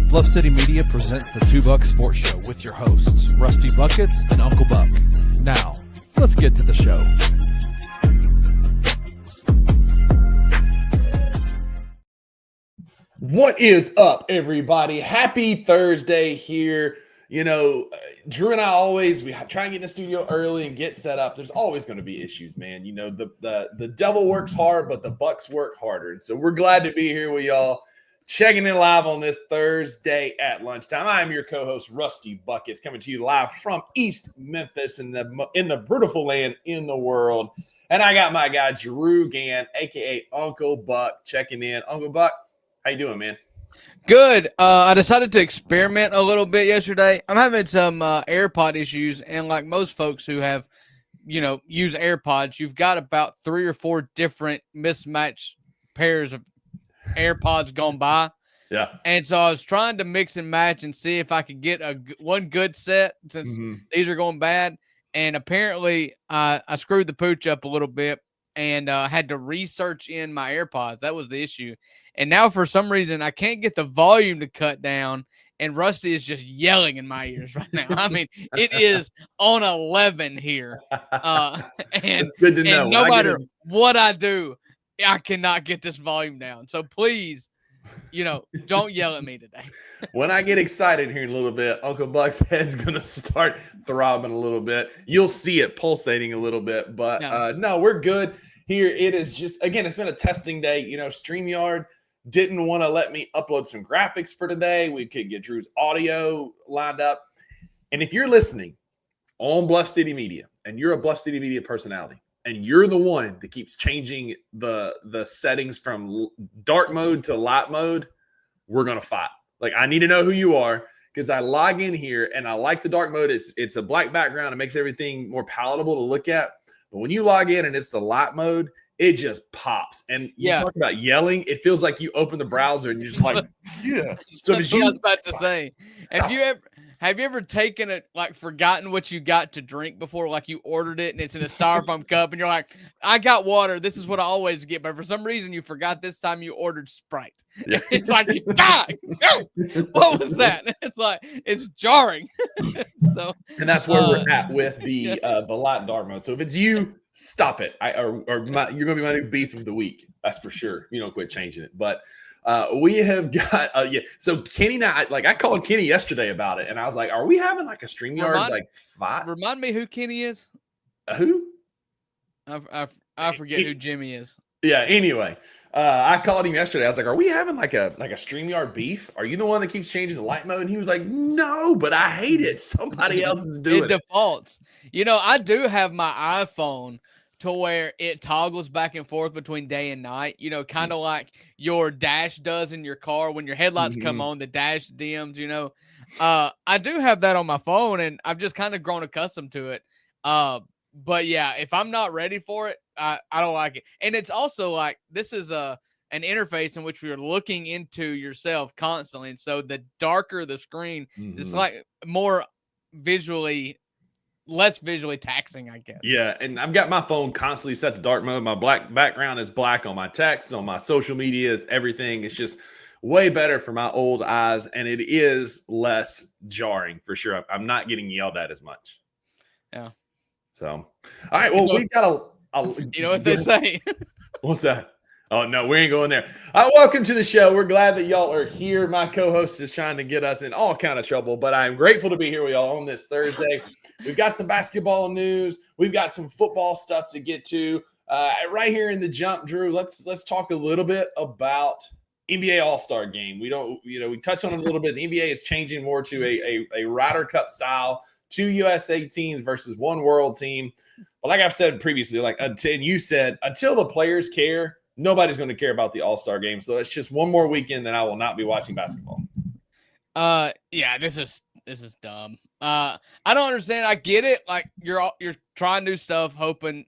Bluff City Media presents the Two Buck Sports Show with your hosts, Rusty Buckets and Uncle Buck. Now, let's get to the show. What is up, everybody? Happy Thursday here. You know, Drew and I we try and get in the studio early and get set up. There's always going to be issues, man. You know, the devil works hard, but the Bucks work harder. And so we're glad to be here with y'all, checking in live on this Thursday at lunchtime. I am your co-host, Rusty Buckets, coming to you live from East Memphis in the beautiful land in the world. And I got my guy, Drew Gann, a.k.a. Uncle Buck, checking in. Uncle Buck, how you doing, man? Good. I decided to experiment a little bit yesterday. I'm having some AirPod issues, and like most folks who have, use AirPods, you've got about 3 or 4 different mismatched pairs of AirPods gone by. Yeah. And so I was trying to mix and match and see if I could get one good set since these are going bad. And apparently I screwed the pooch up a little bit and had to research in my AirPods. That was the issue. And now for some reason I can't get the volume to cut down, and Rusty is just yelling in my ears right now. I mean, it is on 11 here. And it's good to know. And no matter what I do, I cannot get this volume down. So please, don't yell at me today. When I get excited here in a little bit, Uncle Buck's head's going to start throbbing a little bit. You'll see it pulsating a little bit, but no, we're good here. It is just, again, it's been a testing day. StreamYard didn't want to let me upload some graphics for today. We could get Drew's audio lined up. And if you're listening on Bluff City Media and you're a Bluff City Media personality, and you're the one that keeps changing the settings from dark mode to light mode, we're going to fight. Like, I need to know who you are, because I log in here and I like the dark mode. It's a black background. It makes everything more palatable to look at. But when you log in and it's the light mode, it just pops. And you talk about yelling, it feels like you open the browser and you're just like, yeah. So that's what I was about to say. Have you ever taken it, like, forgotten what you got to drink before? Like, you ordered it and it's in a styrofoam cup and you're like, I got water. This is what I always get. But for some reason you forgot this time you ordered Sprite. Yeah. It's like, what was that? It's like, it's jarring. And that's where we're at with the light and dark mode. So if it's you, stop it. You're going to be my new beef of the week. That's for sure. If you don't quit changing it. But we have got so Kenny and I called Kenny yesterday about it, and I was like, are we having like a StreamYard fight? Remind me who Kenny is. Who? I forget who Jimmy is. Yeah, anyway. I called him yesterday. I was like, are we having like a StreamYard beef? Are you the one that keeps changing the light mode? And he was like, no, but I hate it. Somebody else is doing it. It defaults. I do have my iPhone to where it toggles back and forth between day and night, kind of like your dash does in your car. When your headlights come on, the dash dims, I do have that on my phone, and I've just kind of grown accustomed to it. But yeah, if I'm not ready for it, I don't like it. And it's also like, this is an interface in which you're looking into yourself constantly. And so the darker the screen, it's like less visually taxing, I guess. Yeah, and I've got my phone constantly set to dark mode. My black background is black on my text, on my social media, is everything. It's just way better for my old eyes, and it is less jarring for sure. I'm not getting yelled at as much. Yeah. So, all right. Well, we've got you know what they say. What's that? Oh, no, we ain't going there. Welcome to the show. We're glad that y'all are here. My co-host is trying to get us in all kind of trouble, but I'm grateful to be here with y'all on this Thursday. We've got some basketball news. We've got some football stuff to get to. Right here in the jump, Drew, let's talk a little bit about NBA All-Star Game. We touched on it a little bit. The NBA is changing more to a Ryder Cup style, 2 USA teams versus 1 world team. But like I've said previously, until the players care, nobody's going to care about the All-Star Game. So it's just one more weekend that I will not be watching basketball. Yeah, this is dumb. I don't understand. I get it. Like, you're trying new stuff, hoping.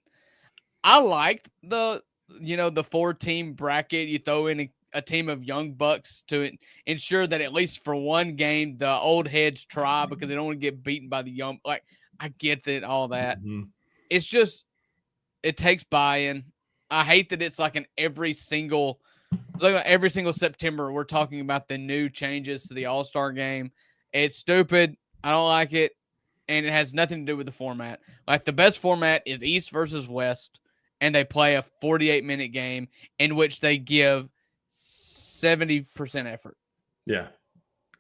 I liked the 4-team bracket. You throw in a team of young bucks to ensure that at least for one game the old heads try, because they don't want to get beaten by the young. Like, I get that, all that. It's just, it takes buy-in. I hate that it's like an every single Like every single September, we're talking about the new changes to the All-Star game. It's stupid. I don't like it. And it has nothing to do with the format. Like the best format is East versus West, and they play a 48-minute game in which they give 70% effort. Yeah.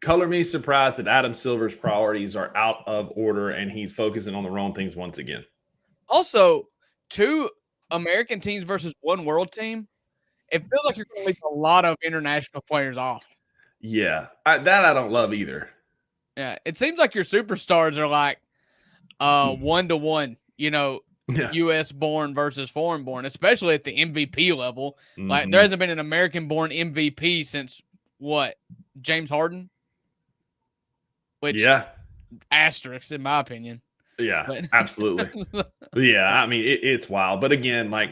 Color me surprised that Adam Silver's priorities are out of order and he's focusing on the wrong things once again. Also, 2 American teams versus 1 world team. It feels like you're going to leave a lot of international players off. Yeah, that I don't love either. Yeah, it seems like your superstars are like 1-to-1, U.S. born versus foreign born, especially at the MVP level. Mm-hmm. Like there hasn't been an American born MVP since what? James Harden? Which, asterisk in my opinion. Yeah, absolutely. Yeah, I mean, it's wild. But again, like,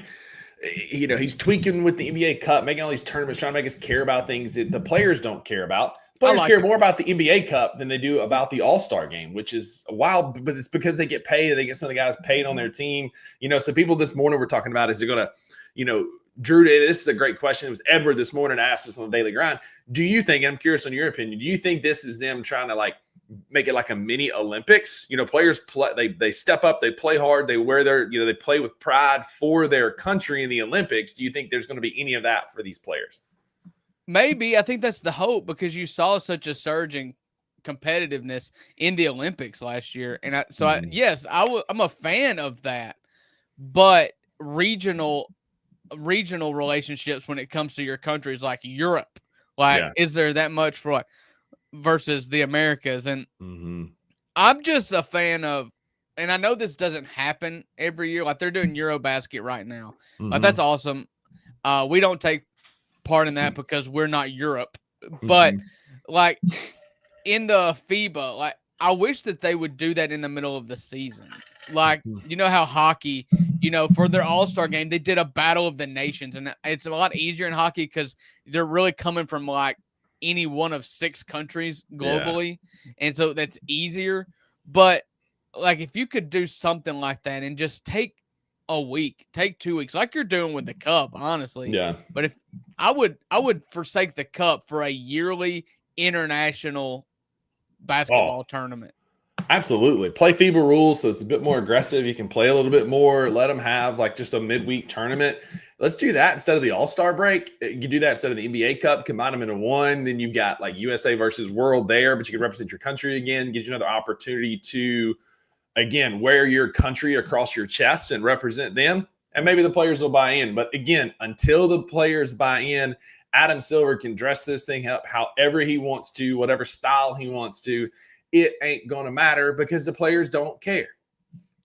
he's tweaking with the NBA Cup, making all these tournaments, trying to make us care about things that the players don't care about. Players care more about the NBA Cup than they do about the All-Star game, which is wild, but it's because they get paid and they get some of the guys paid on their team. So people this morning were talking about, is it going to, Drew, this is a great question. It was Edward this morning asked us on the Daily Grind. Do you think, and I'm curious on your opinion, do you think this is them trying to like make it like a mini Olympics? Players play, they step up, they play hard, they wear their, they play with pride for their country in the Olympics. Do you think there's going to be any of that for these players? Maybe. I think that's the hope because you saw such a surge in competitiveness in the Olympics last year. And I'm a fan of that, but regional relationships when it comes to your countries like Europe, is there that much for versus the Americas? And I'm just a fan of, and I know this doesn't happen every year. Like they're doing Eurobasket right now. Like that's awesome. We don't take part in that because we're not Europe, but like in the FIBA, like I wish that they would do that in the middle of the season. Like, how hockey, for their All-Star game, they did a battle of the nations, and it's a lot easier in hockey because they're really coming from like any one of 6 countries globally. Yeah. And so that's easier. But like, if you could do something like that and just take a week, take 2 weeks, like you're doing with the Cup, honestly. Yeah. But if I would forsake the Cup for a yearly international basketball tournament. Absolutely. Play FIBA rules so it's a bit more aggressive. You can play a little bit more. Let them have like just a midweek tournament. Let's do that instead of the All-Star break. You can do that instead of the NBA Cup. Combine them into one. Then you've got like USA versus World there, but you can represent your country again. Gives you another opportunity to, again, wear your country across your chest and represent them. And maybe the players will buy in. But again, until the players buy in, Adam Silver can dress this thing up however he wants to, whatever style he wants to. It ain't going to matter because the players don't care.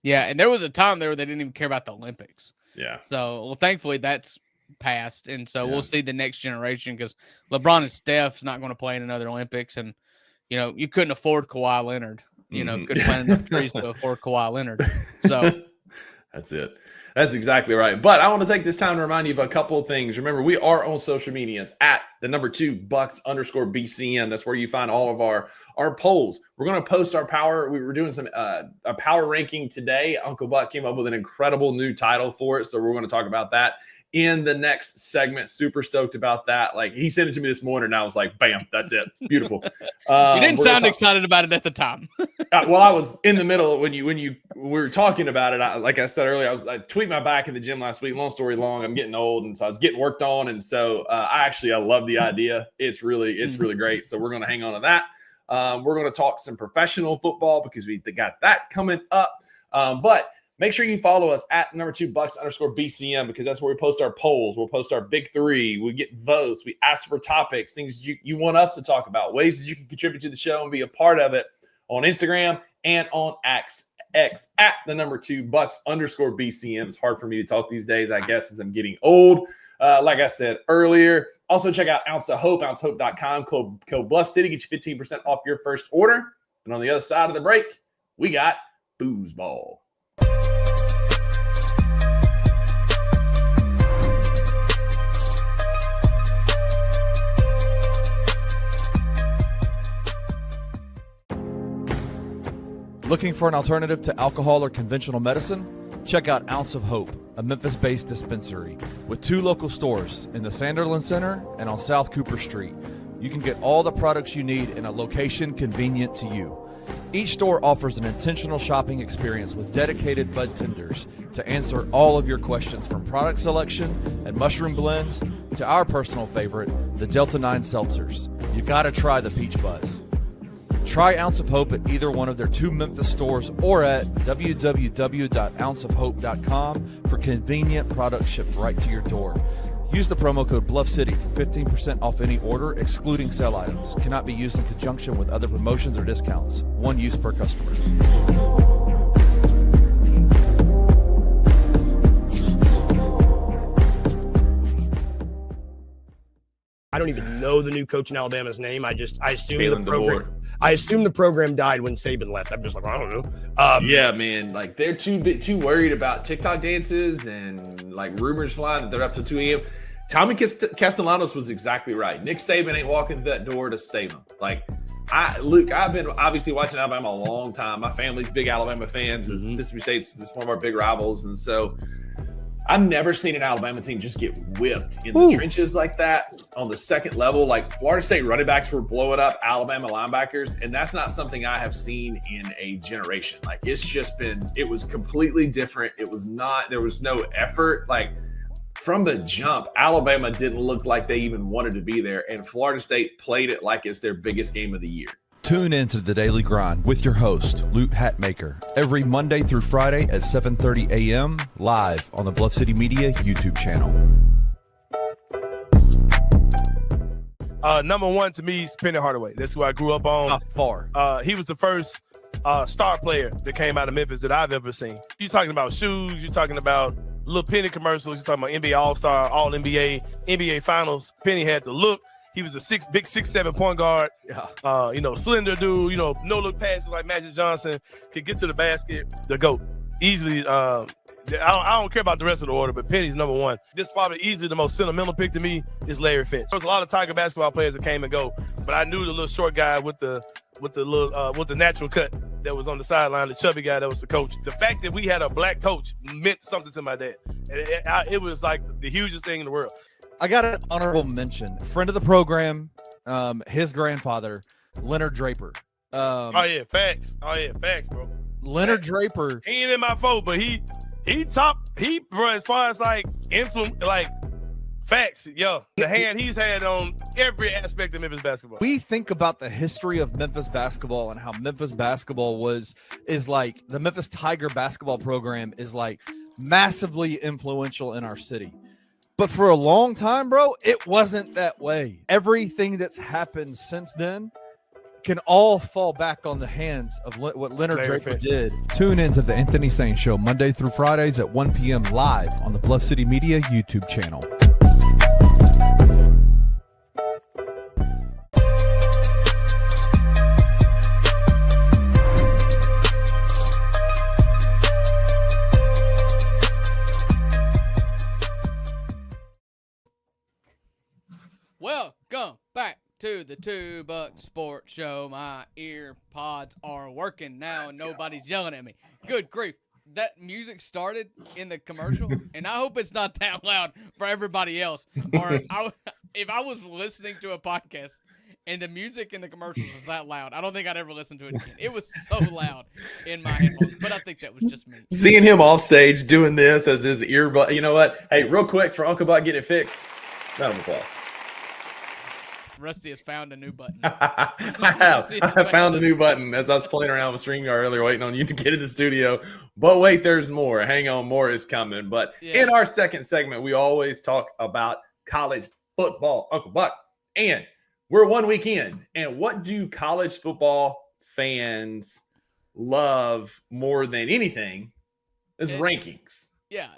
Yeah, and there was a time there where they didn't even care about the Olympics. Yeah. So, well, thankfully that's passed. And so we'll see the next generation because LeBron and Steph's not going to play in another Olympics. And, you couldn't afford Kawhi Leonard. Couldn't plant enough trees to afford Kawhi Leonard. So that's it. That's exactly right. But I want to take this time to remind you of a couple of things. Remember, we are on social medias at the number 2 Bucks_BCM. That's where you find all of our polls. We're going to post our power. We were doing some a power ranking today. Uncle Buck came up with an incredible new title for it. So we're going to talk about that in the next segment. Super stoked about that. Like he sent it to me this morning and I was like, bam, that's it. Beautiful. You didn't sound excited about it at the time. Well, I was in the middle when we were talking about it. Like I said earlier, I tweaked my back in the gym last week. Long story long, I'm getting old. And so I was getting worked on. And so I love the idea. It's really great. So we're going to hang on to that. We're going to talk some professional football because we got that coming up. But make sure you follow us at number 2 Bucks_BCM because that's where we post our polls. We'll post our big 3. We get votes. We ask for topics, things you want us to talk about, ways that you can contribute to the show and be a part of it on Instagram and on X at the number 2 Bucks_BCM. It's hard for me to talk these days, I guess, as I'm getting old. Like I said earlier, also check out Ounce of Hope, ouncehope.com, code Bluff City, get you 15% off your first order. And on the other side of the break, we got foosball. Looking for an alternative to alcohol or conventional medicine? Check out Ounce of Hope, a Memphis-based dispensary with 2 local stores in the Sanderland Center and on South Cooper Street. You can get all the products you need in a location convenient to you. Each store offers an intentional shopping experience with dedicated bud tenders to answer all of your questions, from product selection and mushroom blends to our personal favorite, the Delta 9 seltzers. You gotta try the Peach Buzz. Try Ounce of Hope at either one of their 2 Memphis stores or at www.ounceofhope.com for convenient products shipped right to your door. Use the promo code BluffCity for 15% off any order, excluding sale items. Cannot be used in conjunction with other promotions or discounts. One use per customer. I don't even know the new coach in Alabama's name. I assume Kalen the program. DeBoer. I assume the program died when Saban left. I'm just like, I don't know. Yeah, man. Like, they're too worried about TikTok dances and like rumors flying that they're up to 2 a.m. Tommy Castellanos was exactly right. Nick Saban ain't walking through that door to save him. Like, I've been obviously watching Alabama a long time. My family's big Alabama fans. Mississippi State's one of our big rivals, and so I've never seen an Alabama team just get whipped in the trenches like that on the second level. Like, Florida State running backs were blowing up Alabama linebackers, and that's not something I have seen in a generation. Like, it was completely different. There was no effort. Like, from the jump, Alabama didn't look like they even wanted to be there, and Florida State played it like it's their biggest game of the year. Tune in to The Daily Grind with your host, Lute Hatmaker, every Monday through Friday at 7:30 a.m. live on the Bluff City Media YouTube channel. Number one to me is Penny Hardaway. That's who I grew up on. How far? He was the first star player that came out of Memphis that I've ever seen. You're talking about shoes. You're talking about little Penny commercials. You're talking about NBA All-Star, All-NBA, NBA Finals. Penny had the look. He was a 6'7" point guard. Yeah. Slender dude. No look passes like Magic Johnson. Could get to the basket. The GOAT. Easily. I don't care about the rest of the order, but Penny's number one. This probably easily the most sentimental pick to me is Larry Finch. There was a lot of Tiger basketball players that came and go, but I knew the little short guy with the natural cut that was on the sideline, the chubby guy that was the coach. The fact that we had a black coach meant something to my dad. It was like the hugest thing in the world. I got an honorable mention. Friend of the program, his grandfather, Leonard Draper. Facts, bro. Leonard Draper. He ain't in my vote, but he bro, as far as like influence, like facts, yo. The hand he's had on every aspect of Memphis basketball. We think about the history of Memphis basketball and how Memphis basketball is like the Memphis Tiger basketball program is like massively influential in our city. But for a long time, bro, it wasn't that way. Everything that's happened since then can all fall back on the hands of what Leonard Draper did. Tune in to the Anthony Sain Show Monday through Fridays at 1 p.m. live on the Bluff City Media YouTube channel. Welcome back to the $2 Sports Show. My ear pods are working now and nobody's yelling at me. Good grief. That music started in the commercial, and I hope it's not that loud for everybody else. Or if I was listening to a podcast and the music in the commercials was that loud, I don't think I'd ever listen to it again. It was so loud in my headphones, but I think that was just me. Seeing him off stage doing this as his earbud, you know what? Hey, real quick for Uncle Buck getting it fixed. Round of applause. Rusty has found a new button. I found a new button as I was playing around with StreamYard earlier, waiting on you to get in the studio. But wait, there's more. Hang on, more is coming. But in our second segment, we always talk about college football, Uncle Buck. And we're 1 week in. And what do college football fans love more than anything is rankings. Yeah.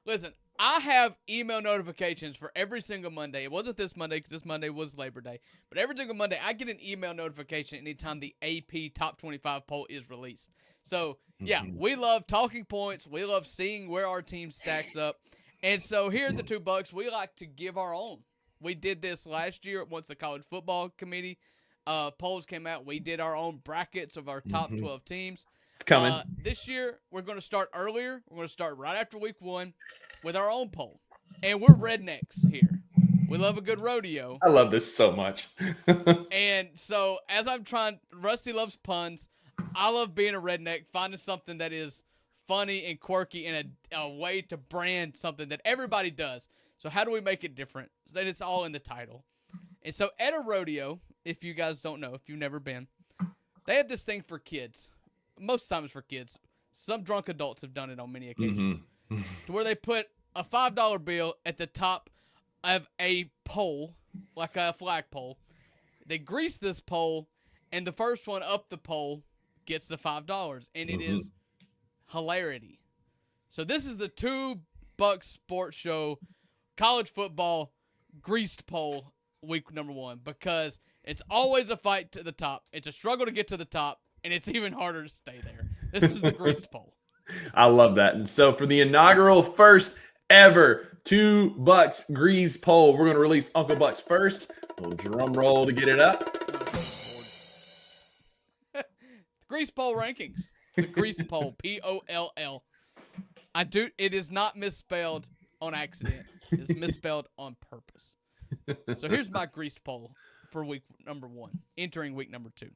Listen, I have email notifications for every single Monday. It wasn't this Monday because this Monday was Labor Day. But every single Monday, I get an email notification anytime the AP Top 25 poll is released. So, yeah, we love talking points. We love seeing where our team stacks up. And so here at the $2, we like to give our own. We did this last year once the college football committee polls came out. We did our own brackets of our top 12 teams. It's coming. This year, we're going to start earlier. We're going to start right after week 1 with our own poll. And we're rednecks here. We love a good rodeo. I love this so much. And so as Rusty loves puns. I love being a redneck, finding something that is funny and quirky and a way to brand something that everybody does. So how do we make it different? That it's all in the title. And so at a rodeo, if you guys don't know, if you've never been, they have this thing for kids. Most times for kids. Some drunk adults have done it on many occasions. To where they put a $5 bill at the top of a pole, like a flagpole. They grease this pole, and the first one up the pole gets the $5. And it is hilarity. So this is the $2 Sports Show college football greased pole week number 1, because it's always a fight to the top. It's a struggle to get to the top, and it's even harder to stay there. This is the greased pole. I love that. And so for the inaugural first ever $2 grease poll, we're going to release Uncle Buck's first. A little drum roll to get it up. Grease pole rankings. The grease pole, P-O-L-L. It is not misspelled on accident. It's misspelled on purpose. So here's my greased poll for week number 1, entering week number 2.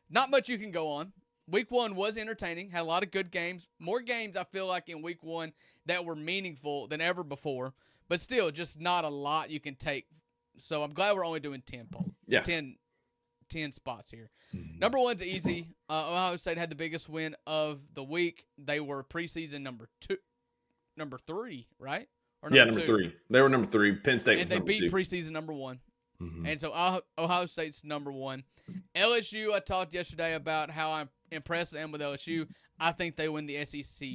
Not much you can go on. Week 1 was entertaining, had a lot of good games. More games, I feel like, in week 1 that were meaningful than ever before. But still, just not a lot you can take. So I'm glad we're only doing 10 polls. Yeah. 10 spots here. Number 1's easy. Ohio State had the biggest win of the week. They were preseason number 3, right? Or number 3. They were number 3. Penn State and was number 2. And they beat preseason number 1. And so Ohio State's number 1. LSU, I talked yesterday about how I'm impressed I am with LSU. I think they win the SEC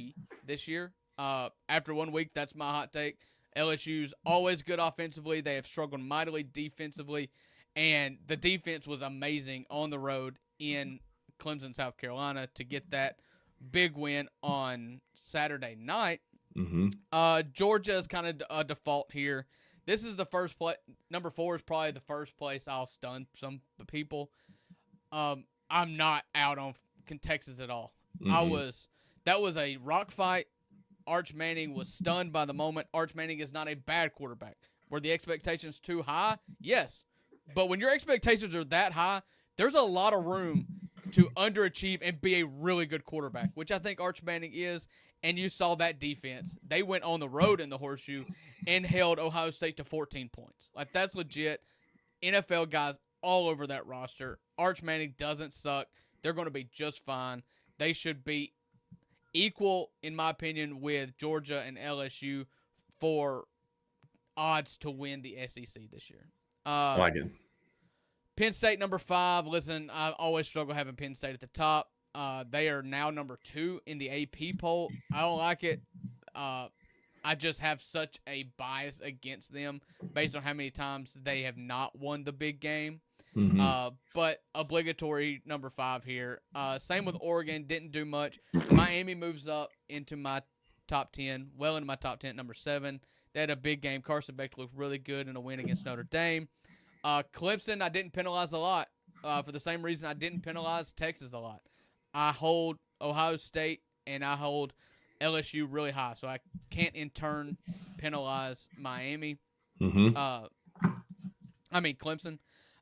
this year. After 1 week, that's my hot take. LSU's always good offensively. They have struggled mightily defensively. And the defense was amazing on the road in Clemson, South Carolina, to get that big win on Saturday night. Georgia is kind of a default here. This is the first place. Number 4 is probably the first place I'll stun some people. I'm not out on Texas at all. That was a rock fight. Arch Manning was stunned by the moment. Arch Manning is not a bad quarterback. Were the expectations too high? Yes. But when your expectations are that high, there's a lot of room to underachieve and be a really good quarterback, which I think Arch Manning is. And you saw that defense. They went on the road in the Horseshoe and held Ohio State to 14 points. Like, that's legit. NFL guys all over that roster. Arch Manning doesn't suck. They're going to be just fine. They should be equal, in my opinion, with Georgia and LSU for odds to win the SEC this year. I like it. Penn State number 5. Listen, I always struggle having Penn State at the top. They are now number 2 in the AP poll. I don't like it. I just have such a bias against them based on how many times they have not won the big game. But obligatory number 5 here. Same with Oregon. Didn't do much. Miami moves up into my top 10. Well into my top 10 at number 7. They had a big game. Carson Beck looked really good in a win against Notre Dame. Clemson, I didn't penalize a lot for the same reason I didn't penalize Texas a lot. I hold Ohio State and I hold LSU really high, so I can't in turn penalize Miami. Clemson.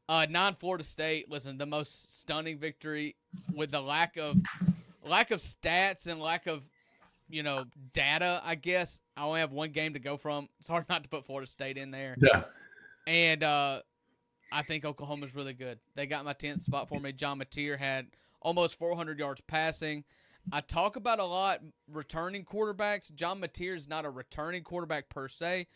9 Florida State. Listen, the most stunning victory with the lack of stats and lack of data. I guess I only have 1 game to go from. It's hard not to put Florida State in there. Yeah, and I think Oklahoma's really good. They got my 10th spot for me. John Mateer had almost 400 yards passing. I talk about a lot returning quarterbacks. John Mateer is not a returning quarterback per se,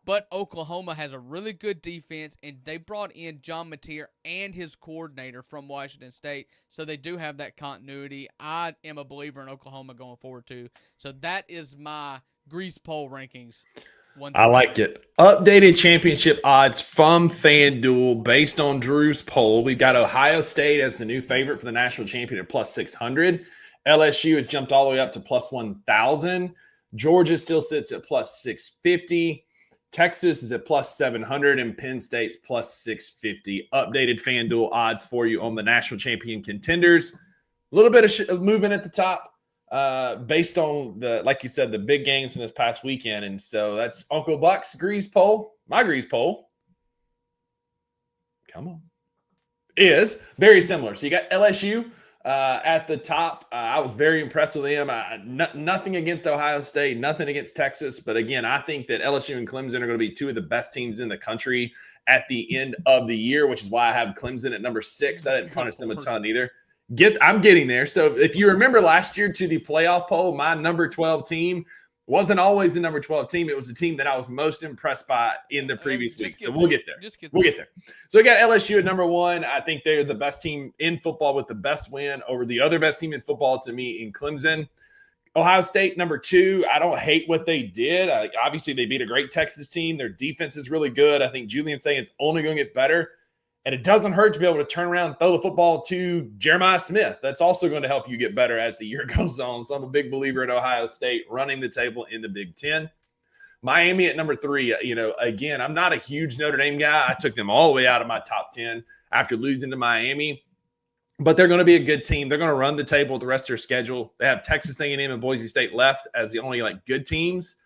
but Oklahoma has a really good defense, and they brought in John Mateer and his coordinator from Washington State, so they do have that continuity. I am a believer in Oklahoma going forward, too. So that is my Grease poll rankings. I like it. Updated championship odds from FanDuel based on Drew's poll. We've got Ohio State as the new favorite for the national champion at plus 600. LSU has jumped all the way up to plus 1,000. Georgia still sits at plus 650. Texas is at plus 700, and Penn State's plus 650. Updated FanDuel odds for you on the national champion contenders. little bit of movement at the top based on like you said, the big games in this past weekend. And so that's Uncle Buck's Grease poll. My Grease poll. Come on. Is very similar. So you got LSU at the top. I was very impressed with them. Nothing against Ohio State, nothing against Texas. But again, I think that LSU and Clemson are going to be two of the best teams in the country at the end of the year, which is why I have Clemson at number 6. I didn't punish them a ton either. I'm getting there. So if you remember last year to the playoff poll, my number 12 team wasn't always the number 12 team. It was the team that I was most impressed by in the previous week. So we'll get there. We'll get there. So we got LSU at number 1. I think they're the best team in football with the best win over the other best team in football to me in Clemson. Ohio State, number 2. I don't hate what they did. Obviously, they beat a great Texas team. Their defense is really good. I think Julian Saint's only going to get better. And it doesn't hurt to be able to turn around and throw the football to Jeremiah Smith. That's also going to help you get better as the year goes on. So I'm a big believer in Ohio State running the table in the Big Ten. Miami at number 3. Again, I'm not a huge Notre Dame guy. I took them all the way out of my top 10 after losing to Miami. But they're going to be a good team. They're going to run the table with the rest of their schedule. They have Texas A&M and Boise State left as the only good teams.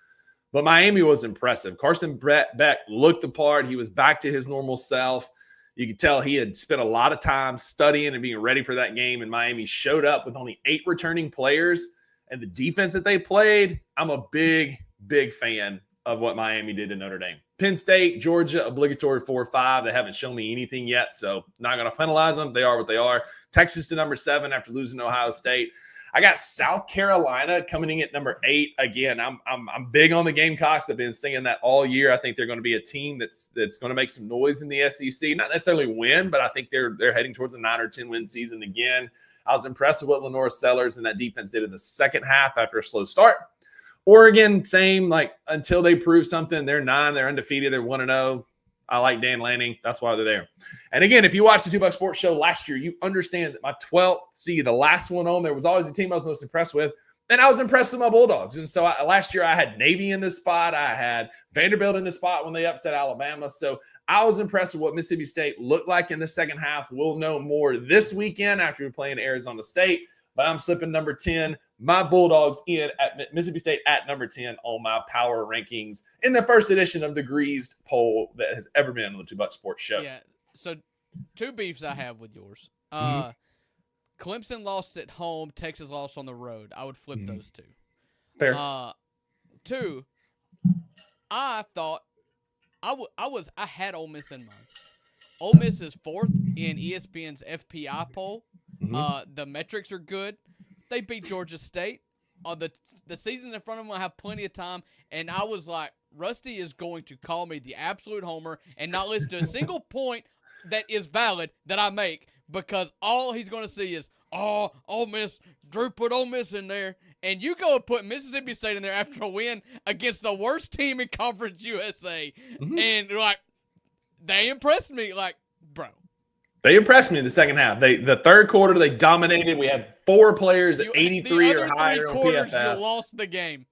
But Miami was impressive. Carson Beck looked the part. He was back to his normal self. You could tell he had spent a lot of time studying and being ready for that game, and Miami showed up with only 8 returning players. And the defense that they played, I'm a big, big fan of what Miami did to Notre Dame. Penn State, Georgia, obligatory 4-5. They haven't shown me anything yet, so not going to penalize them. They are what they are. Texas to number 7 after losing to Ohio State. I got South Carolina coming in at number 8. Again, I'm big on the Gamecocks. I've been saying that all year. I think they're going to be a team that's going to make some noise in the SEC. Not necessarily win, but I think they're heading towards a 9 or 10 win season again. I was impressed with what Lenore Sellers and that defense did in the second half after a slow start. Oregon, same. Until they prove something, they're 9. They're undefeated. They're 1-0. I like Dan Lanning. That's why they're there. And again, if you watched the 2 Buck Sports Show last year, you understand that my 12th seed, the last one on there, was always the team I was most impressed with. And I was impressed with my Bulldogs. And so last year I had Navy in this spot. I had Vanderbilt in this spot when they upset Alabama. So I was impressed with what Mississippi State looked like in the second half. We'll know more this weekend after we play in Arizona State. But I'm slipping number 10. My Bulldogs in at Mississippi State at number 10 on my power rankings in the first edition of the Greased poll that has ever been on the 2 Buck Sports Show. Yeah. So 2 beefs I have with yours. Clemson lost at home. Texas lost on the road. I would flip those 2. Fair. 2, I thought I had Ole Miss in mind. Ole Miss is 4th in ESPN's FPI poll. The metrics are good. They beat Georgia State. The season in front of them, I have plenty of time. And I was like, Rusty is going to call me the absolute homer and not listen to a single point that is valid that I make, because all he's going to see is, Ole Miss, Drew put Ole Miss in there. And you go and put Mississippi State in there after a win against the worst team in Conference USA. And they impressed me. Bro. They impressed me in the second half. The third quarter, they dominated. We had 4 players at 83 or higher on PFF. You lost the game.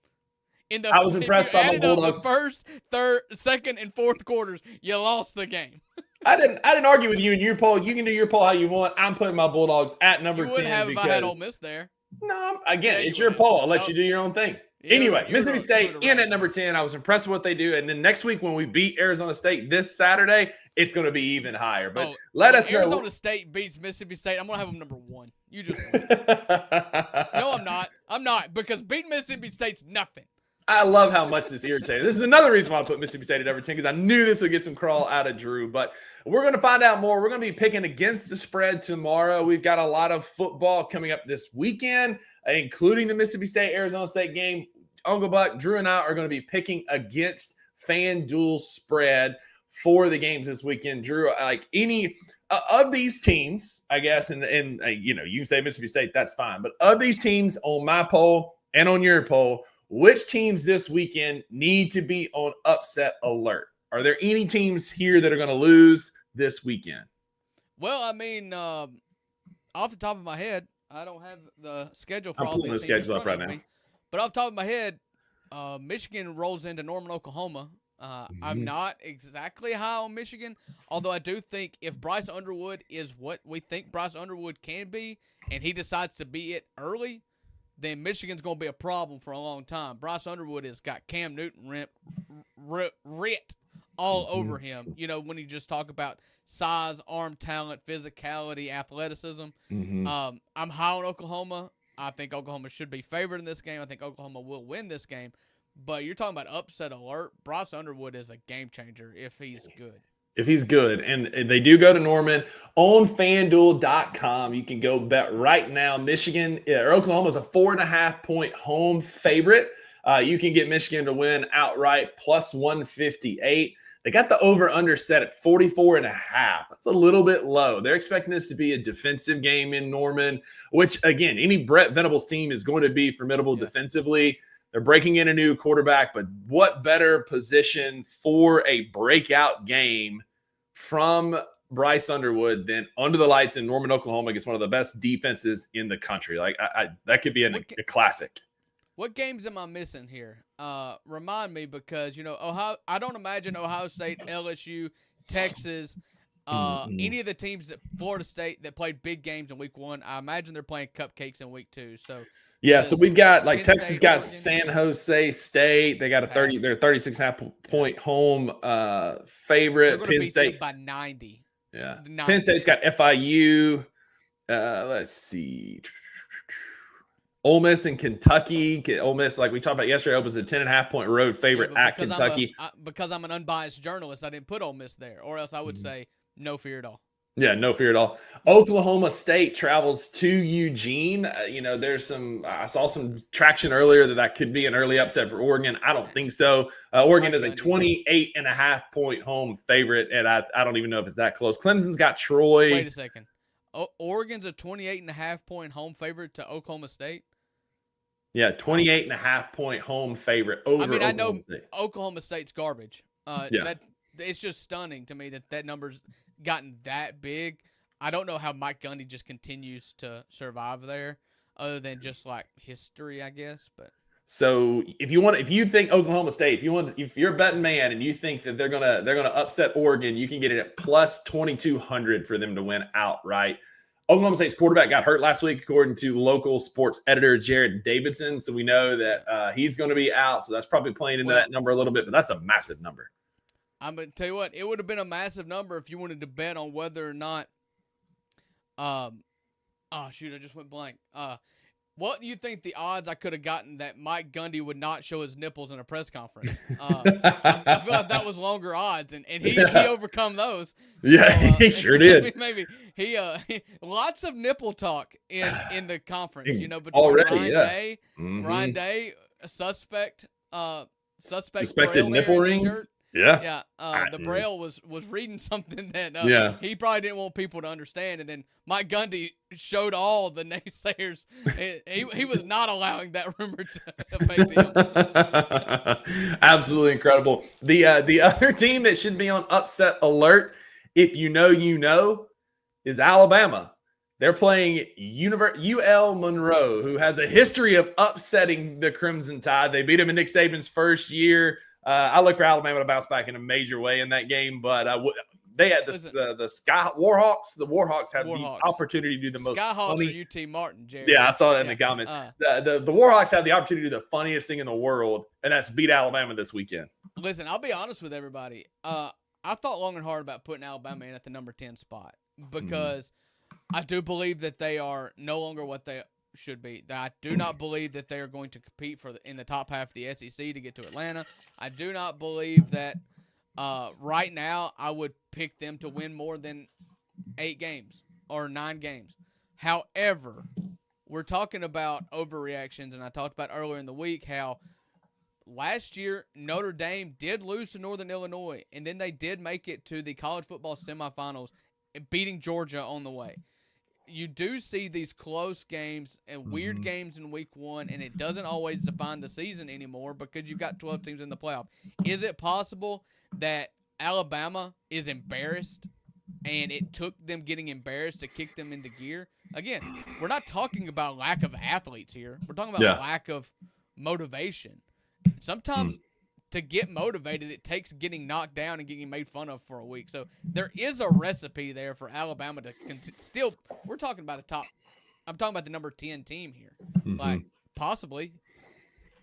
I was impressed by my Bulldogs. The first, third, second, and fourth quarters, you lost the game. I didn't argue with you in your poll. You can do your poll how you want. I'm putting my Bulldogs at number 10. You would have if I had Ole Miss there. No, again, it's your poll. I'll let you do your own thing. Anyway, Mississippi State in at number 10. I was impressed with what they do. And then next week when we beat Arizona State this Saturday, it's going to be even higher. But let us know. Arizona State beats Mississippi State. I'm going to have them number 1. You just win. No, I'm not. I'm not, because beating Mississippi State's nothing. I love how much this irritated. This is another reason why I put Mississippi State at number 10, because I knew this would get some crawl out of Drew. But we're going to find out more. We're going to be picking against the spread tomorrow. We've got a lot of football coming up this weekend, including the Mississippi State-Arizona State game. Uncle Buck, Drew, and I are going to be picking against FanDuel spread for the games this weekend. Drew, any of these teams, I guess, and you can say Mississippi State, that's fine. But of these teams on my poll and on your poll, which teams this weekend need to be on upset alert? Are there any teams here that are going to lose this weekend? Well, I mean, off the top of my head, I don't have the schedule for I'm all pulling these the teams schedule up right now. But off the top of my head, Michigan rolls into Norman, Oklahoma. I'm not exactly high on Michigan, although I do think if Bryce Underwood is what we think Bryce Underwood can be, and he decides to be it early, then Michigan's going to be a problem for a long time. Bryce Underwood has got Cam Newton writ all over him. You know, when you just talk about size, arm talent, physicality, athleticism. I'm high on Oklahoma. I think Oklahoma should be favored in this game. I think Oklahoma will win this game. But you're talking about upset alert. Bryce Underwood is a game changer if he's good. If he's good. And they do go to Norman on FanDuel.com. You can go bet right now. Michigan or Oklahoma is a 4.5-point home favorite. You can get Michigan to win outright plus 158. They got the over-under set at 44.5. That's a little bit low. They're expecting this to be a defensive game in Norman, which, again, any Brett Venables team is going to be formidable defensively. They're breaking in a new quarterback, but what better position for a breakout game from Bryce Underwood than under the lights in Norman, Oklahoma against one of the best defenses in the country? Like that could be a classic. What games am I missing here? Remind me, because Ohio. I don't imagine Ohio State, LSU, Texas, any of the teams that Florida State that played big games in week 1. I imagine they're playing cupcakes in week 2. So yeah, so we've got like Penn Texas State, got Oregon. San Jose State. They got they're 36.5-point home favorite. They're going to Penn beat State them by 90. Yeah. 90. Penn State's got FIU. Let's see. Ole Miss and Kentucky. Ole Miss, like we talked about yesterday, opens a 10.5-point road favorite at Kentucky. Because I'm an unbiased journalist, I didn't put Ole Miss there, or else I would say no fear at all. Yeah, no fear at all. Oklahoma State travels to Eugene. There's I saw some traction earlier that could be an early upset for Oregon. I don't think so. Oregon is a 28.5-point home favorite, and I don't even know if it's that close. Clemson's got Troy. Wait a second. Oregon's a 28.5-point home favorite to Oklahoma State? Yeah, 28.5-point home favorite over Oklahoma State. I know Oklahoma State's garbage. It's just stunning to me that number's gotten that big. I don't know how Mike Gundy just continues to survive there, other than just like history, I guess. But so if you think Oklahoma State, if you're a betting man and you think that they're gonna upset Oregon, you can get it at plus 2,200 for them to win outright. Oklahoma State's quarterback got hurt last week, according to local sports editor Jared Davidson. So we know that he's going to be out. So that's probably playing into that number a little bit, but that's a massive number. I'm going to tell you what, it would have been a massive number if you wanted to bet on whether or not I just went blank. What do you think the odds I could have gotten that Mike Gundy would not show his nipples in a press conference? I feel like that was longer odds, and he overcome those. Yeah, so, he sure did. Maybe he lots of nipple talk in the conference. Between already, Ryan Day, a suspected nipple rings. Shirt. Yeah. The Braille was reading something that he probably didn't want people to understand, and then Mike Gundy showed all the naysayers. He was not allowing that rumor to affect him. Absolutely incredible. The other team that should be on upset alert, if you know, is Alabama. They're playing UL Monroe, who has a history of upsetting the Crimson Tide. They beat him in Nick Saban's first year. I look for Alabama to bounce back in a major way in that game, but they had the Sky Warhawks. The Warhawks have the opportunity to do the most Skyhawks funny. Are UT Martin, Jerry. Yeah, I saw that in the comments. The Warhawks have the opportunity to do the funniest thing in the world, and that's beat Alabama this weekend. Listen, I'll be honest with everybody. I thought long and hard about putting Alabama in at the number 10 spot because I do believe that they are no longer what they should be. I do not believe that they are going to compete in the top half of the SEC to get to Atlanta. I do not believe that right now I would pick them to win more than 8 games or 9 games. However, we're talking about overreactions, and I talked about earlier in the week how last year Notre Dame did lose to Northern Illinois, and then they did make it to the college football semifinals, beating Georgia on the way. You do see these close games and weird games in week 1, and it doesn't always define the season anymore because you've got 12 teams in the playoff. Is it possible that Alabama is embarrassed and it took them getting embarrassed to kick them into gear? Again, we're not talking about lack of athletes here. We're talking about lack of motivation. Sometimes to get motivated, it takes getting knocked down and getting made fun of for a week. So there is a recipe there for Alabama to still. We're talking about I'm talking about the number 10 team here, like possibly.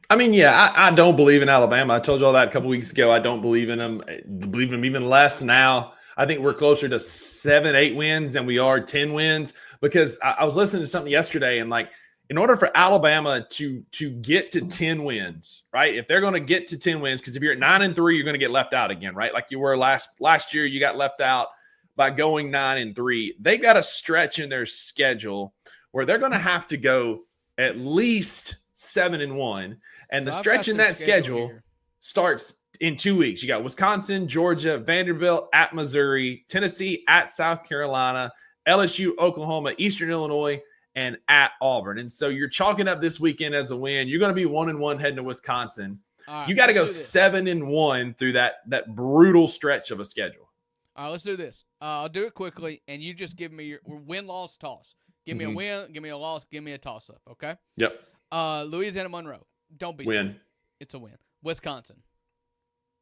I mean, yeah, I don't believe in Alabama. I told you all that a couple weeks ago. I don't believe in them. I believe in them even less now. I think we're closer to 7, 8 wins than we are 10 wins because I was listening to something yesterday and like, in order for Alabama to get to 10 wins, right? If they're going to get to 10 wins, because if you're at 9-3, you're going to get left out again, right? Like you were last year, you got left out by going 9-3. They got a stretch in their schedule where they're going to have to go at least 7-1, and the stretch in that schedule starts in 2 weeks. You got Wisconsin, Georgia, Vanderbilt, at Missouri, Tennessee, at South Carolina, LSU, Oklahoma, Eastern Illinois, and at Auburn. And so you're chalking up this weekend as a win. You're going to be 1-1 heading to Wisconsin. Right, you got to go 7-1 through that brutal stretch of a schedule. All right, let's do this. I'll do it quickly, and you just give me your win-loss toss. Give me a win, give me a loss, give me a toss-up, okay? Yep. Louisiana Monroe. Don't be win. Silly. It's a win. Wisconsin.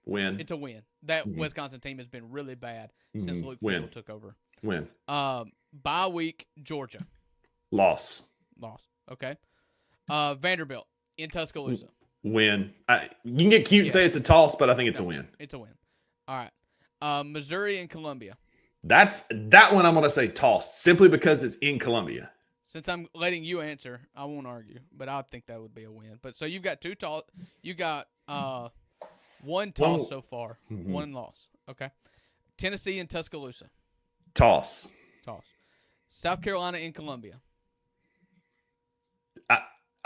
Win. It's a win. That Wisconsin team has been really bad since Luke Fickell took over. Win. Bye week, Georgia. Loss. Okay. Vanderbilt in Tuscaloosa. Win. You can get cute and say it's a toss, but I think it's a win. It's a win. All right. Missouri and Columbia. That one I'm going to say toss simply because it's in Columbia. Since I'm letting you answer, I won't argue, but I think that would be a win. But so you've got two toss. You got one toss so far, one loss. Okay. Tennessee and Tuscaloosa. Toss. South Carolina and Columbia.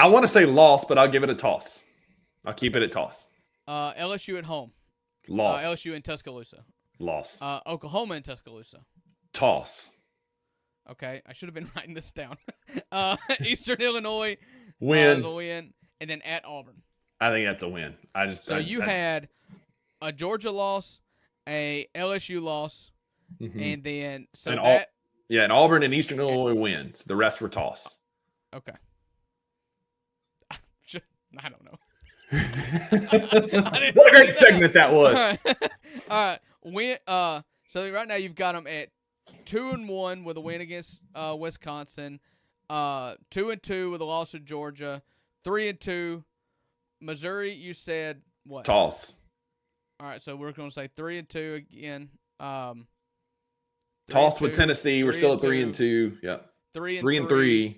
I want to say loss, but I'll give it a toss. I'll keep it at toss. LSU at home. Loss. LSU in Tuscaloosa. Loss. Oklahoma in Tuscaloosa. Toss. Okay, I should have been writing this down. Eastern Illinois. Win. Is a win. And then at Auburn. I think that's a win. You had a Georgia loss, a LSU loss, and then and Auburn and Eastern Illinois wins. The rest were toss. Okay. I don't know. What a great segment that was. All right. So right now you've got them at 2-1 with a win against Wisconsin, 2-2 with a loss to Georgia, 3-2. Missouri, you said what? Toss. All right, so we're going to say 3-2 again. Toss with Tennessee. We're still at 3-2. Yep. 3-3.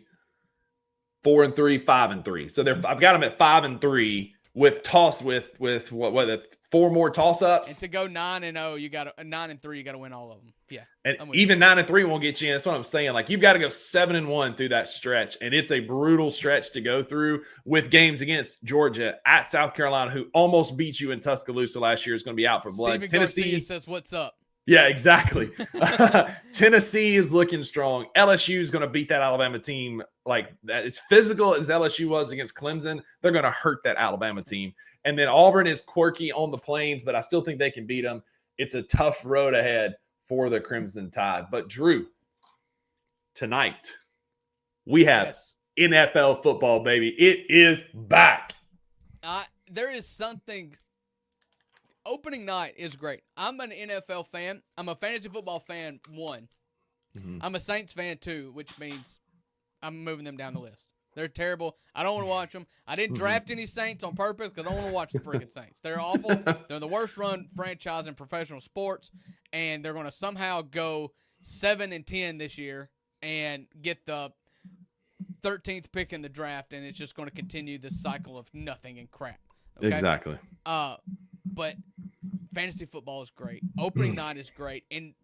4-3, 5-3. So I've got them at 5-3 with toss with what 4 more toss ups. And to go 9-0, you got 9-3. You got to win all of them. Yeah. And even 9-3 won't get you in. That's what I'm saying. Like you've got to go 7-1 through that stretch, and it's a brutal stretch to go through with games against Georgia, at South Carolina, who almost beat you in Tuscaloosa last year, is going to be out for blood. Steven Tennessee Garcia says, "What's up?" Yeah, exactly. Tennessee is looking strong. LSU is going to beat that Alabama team like that. As physical as LSU was against Clemson, they're going to hurt that Alabama team. And then Auburn is quirky on the plains, but I still think they can beat them. It's a tough road ahead for the Crimson Tide. But Drew, tonight we have NFL football, baby. It is back. There is something. Opening night is great. I'm an NFL fan. I'm a fantasy football fan, 1. I'm a Saints fan, 2, which means I'm moving them down the list. They're terrible. I don't want to watch them. I didn't draft any Saints on purpose because I don't want to watch the freaking Saints. They're awful. They're the worst run franchise in professional sports, and they're going to somehow go 7-10 this year and get the 13th pick in the draft, and it's just going to continue this cycle of nothing and crap. Okay? Exactly. But fantasy football is great. Opening night is great. And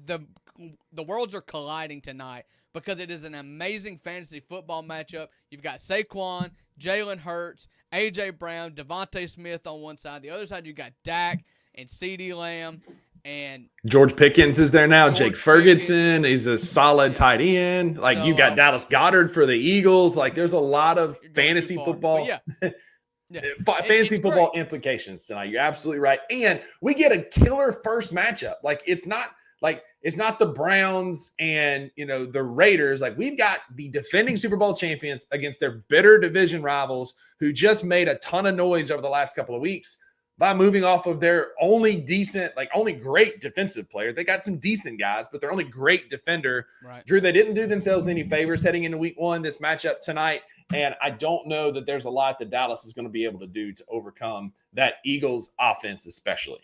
the worlds are colliding tonight because it is an amazing fantasy football matchup. You've got Saquon, Jalen Hurts, A.J. Brown, Devontae Smith on one side. The other side, you've got Dak and CeeDee Lamb. And George Pickens is there now. Jake Ferguson, he's a solid tight end. Like you got Dallas Goedert for the Eagles. Like there's a lot of fantasy football. Fantasy football implications tonight. You're absolutely right. And we get a killer first matchup. Like it's not the Browns and the Raiders. Like we've got the defending Super Bowl champions against their bitter division rivals who just made a ton of noise over the last couple of weeks. by moving off of their only great defensive player. They got some decent guys, but their only great defender. Right. Drew, they didn't do themselves any favors heading into week one, this matchup tonight. And I don't know that there's a lot that Dallas is going to be able to do to overcome that Eagles offense, especially.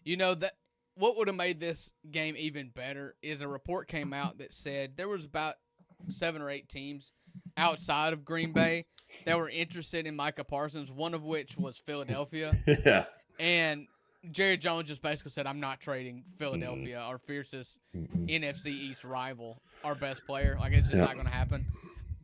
You know, that what would have made this game even better is a report came out that said there was about 7 or 8 teams outside of Green Bay that were interested in Micah Parsons, one of which was Philadelphia. Yeah. And Jerry Jones just basically said, I'm not trading Philadelphia, our fiercest NFC East rival, our best player. Like, it's just not going to happen.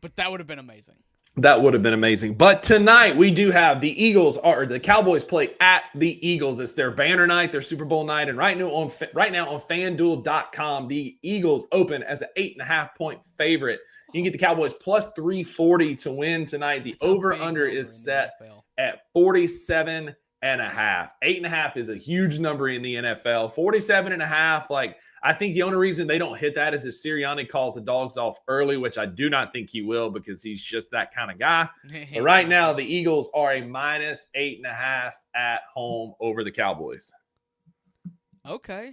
But that would have been amazing. That would have been amazing. But tonight we do have the Cowboys play at the Eagles. It's their banner night, their Super Bowl night. And right now on FanDuel.com, the Eagles open as an 8.5-point favorite. You can get the Cowboys plus 340 to win tonight. The over-under is set at 47.5. 8.5 is a huge number in the NFL. 47.5, like, I think the only reason they don't hit that is if Sirianni calls the dogs off early, which I do not think he will because he's just that kind of guy. But right now, the Eagles are a minus 8.5 at home over the Cowboys. Okay.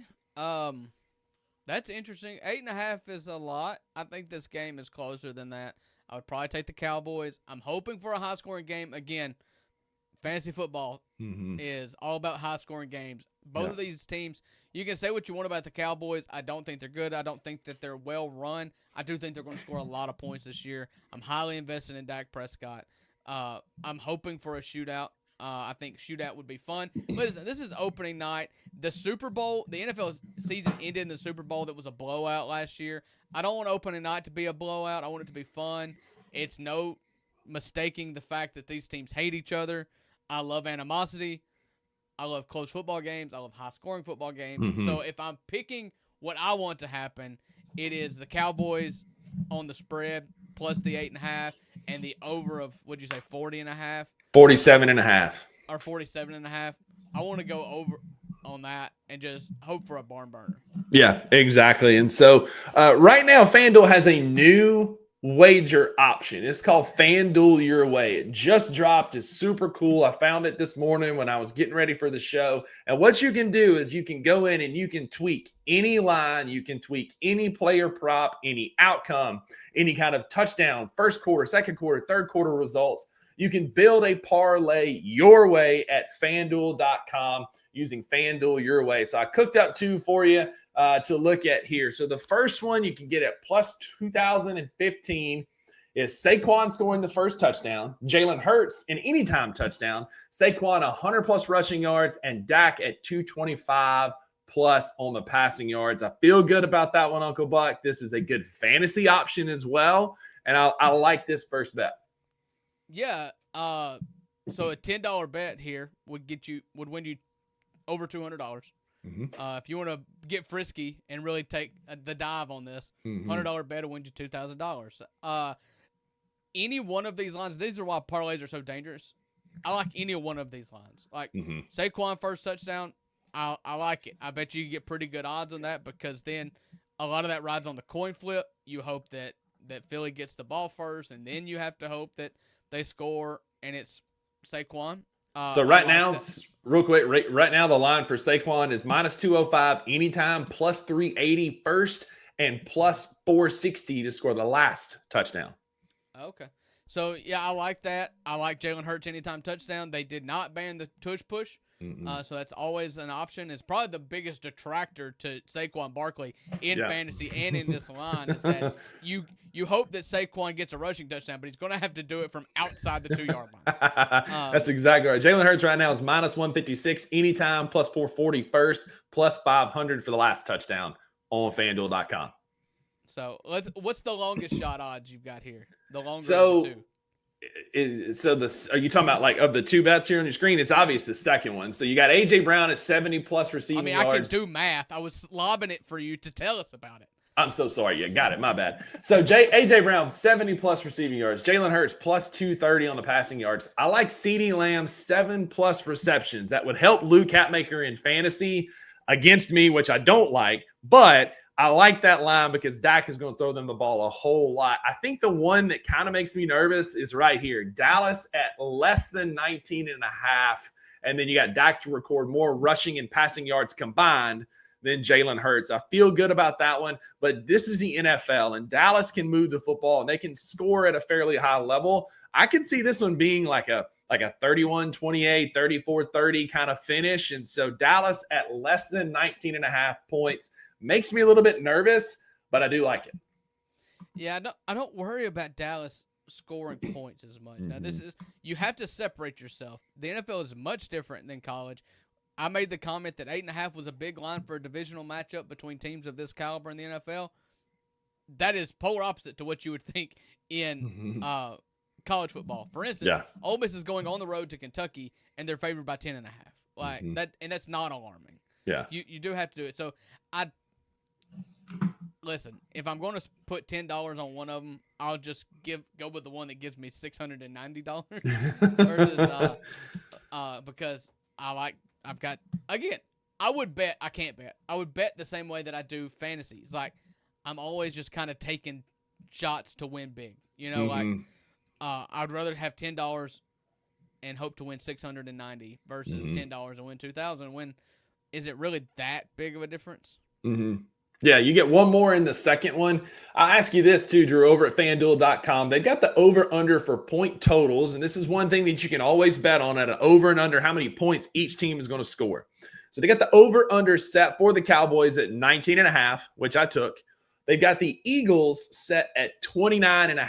That's interesting. 8.5 is a lot. I think this game is closer than that. I would probably take the Cowboys. I'm hoping for a high-scoring game. Again, fantasy football is all about high-scoring games. Both of these teams, you can say what you want about the Cowboys. I don't think they're good. I don't think that they're well-run. I do think they're going to score a lot of points this year. I'm highly invested in Dak Prescott. I'm hoping for a shootout. I think shootout would be fun. Listen, this is opening night. The Super Bowl, the NFL season ended in the Super Bowl that was a blowout last year. I don't want opening night to be a blowout. I want it to be fun. It's no mistaking the fact that these teams hate each other. I love animosity. I love close football games. I love high-scoring football games. So if I'm picking what I want to happen, it is the Cowboys on the spread plus the 8.5 and the over of, what'd you say, 40.5? 47.5. Or 47.5. I want to go over on that and just hope for a barn burner. Yeah, exactly. And so right now, FanDuel has a new wager option. It's called FanDuel Your Way. It just dropped. It's super cool. I found it this morning when I was getting ready for the show. And what you can do is you can go in and you can tweak any line. You can tweak any player prop, any outcome, any kind of touchdown, first quarter, second quarter, third quarter results. You can build a parlay your way at FanDuel.com using FanDuel Your Way. So I cooked up 2 for you to look at here. So the first one you can get at plus 2,015 is Saquon scoring the first touchdown, Jalen Hurts an anytime touchdown, Saquon 100+ rushing yards, and Dak at 225+ on the passing yards. I feel good about that one, Uncle Buck. This is a good fantasy option as well, and I like this first bet. Yeah. So a $10 bet here would win you over $200. If you want to get frisky and really take the dive on this, $100 bet will win you $2,000. Any one of these lines, these are why parlays are so dangerous. I like any one of these lines. Like Saquon first touchdown, I like it. I bet you get pretty good odds on that because then a lot of that rides on the coin flip. You hope that Philly gets the ball first, and then you have to hope that they score, and it's Saquon. So right now, real quick, right now the line for Saquon is minus 205 anytime, plus 380 first, and plus 460 to score the last touchdown. Okay. So, yeah, I like that. I like Jalen Hurts anytime touchdown. They did not ban the tush push, so that's always an option. It's probably the biggest detractor to Saquon Barkley in fantasy and in this line is that you hope that Saquon gets a rushing touchdown, but he's going to have to do it from outside the 2-yard line. That's exactly right. Jalen Hurts right now is minus 156 anytime, plus 440 first, plus 500 for the last touchdown on FanDuel.com. So what's the longest shot odds you've got here? The longest of the two. Are you talking about like of the 2 bets here on your screen? It's obvious the second one. So you got AJ Brown at 70+ receiving yards. I can do math. I was lobbing it for you to tell us about it. I'm so sorry. Yeah, got it. My bad. So AJ Brown 70+ receiving yards. Jalen Hurts plus 230 on the passing yards. I like CeeDee Lamb 7+ receptions. That would help Luke Hatmaker in fantasy against me, which I don't like, but I like that line because Dak is going to throw them the ball a whole lot. I think the one that kind of makes me nervous is right here. Dallas at less than 19.5 And then you got Dak to record more rushing and passing yards combined than Jalen Hurts. I feel good about that one, but this is the NFL, and Dallas can move the football, and they can score at a fairly high level. I can see this one being like a 31-28, 34-30 kind of finish. And so Dallas at less than 19.5 points makes me a little bit nervous, but I do like it. Yeah, I don't worry about Dallas scoring points as much. Now, you have to separate yourself. The NFL is much different than college. I made the comment that 8.5 was a big line for a divisional matchup between teams of this caliber in the NFL. That is polar opposite to what you would think in college football. For instance, Ole Miss is going on the road to Kentucky, and they're favored by 10.5. Like that, and that's not alarming. Yeah, you do have to do it. So listen, if I'm going to put $10 on one of them, I'll just go with the one that gives me $690 versus because I've got, again, I can't bet. I would bet the same way that I do fantasies. Like, I'm always just kind of taking shots to win big. You know, I'd rather have $10 and hope to win $690 versus $10 and win $2,000. When is it really that big of a difference? Yeah, you get one more in the second one. I'll ask you this too, Drew, over at FanDuel.com. They've got the over-under for point totals, and this is one thing that you can always bet on at an over and under how many points each team is going to score. So they got the over-under set for the Cowboys at 19.5, which I took. They've got the Eagles set at 29.5.